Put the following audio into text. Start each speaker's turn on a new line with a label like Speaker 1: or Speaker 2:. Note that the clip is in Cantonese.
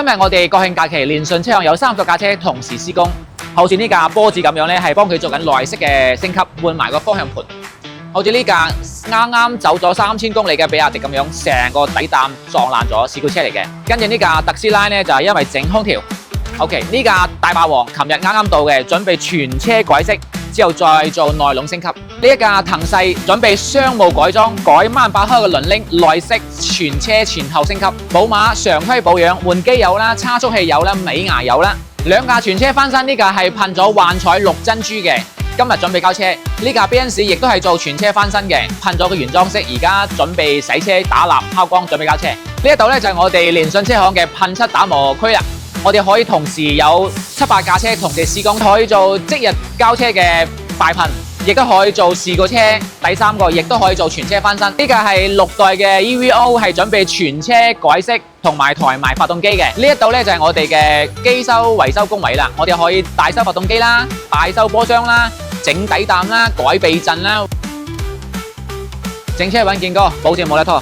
Speaker 1: 今日我哋國慶假期，連順車行有30架車同時施工，好似呢架波子咁樣咧，係幫佢做緊內飾嘅升級，換埋個方向盤。好似呢架啱啱走咗3000公里嘅比亞迪咁樣，成個底膽撞爛咗，事故車嚟嘅。跟住呢架特斯拉咧，就係因為整空調。OK， 呢架大霸王琴日啱到嘅，準備全車改色，之後再做內籠升級。呢一架騰勢準備商務改裝，改萬把開嘅輪鈴、內飾，全車前後升級。寶馬常規保養，換機油啦、差速器油啦、尾牙油啦。兩架全車翻新，呢架係噴咗幻彩綠珍珠嘅，今日準備交車。呢架 Benz 亦都係做全車翻新嘅，噴咗個原裝飾，而家準備洗車、打蠟、拋光，準備交車。呢一度咧就係我哋連順車行嘅噴漆打磨區啦。我哋可以同時有7-8架車同時施工，可以做即日交車嘅快噴，亦都可以做事故車。第3個亦都可以做全車翻新。呢架係6代嘅 EVO， 係準備全車改色同埋抬埋發動機嘅。呢一度咧就係我哋嘅機修維修工位啦。我哋可以大修發動機啦、大修波箱啦、整底膽啦、改避震啦。整車穩健哥，保證冇得拖。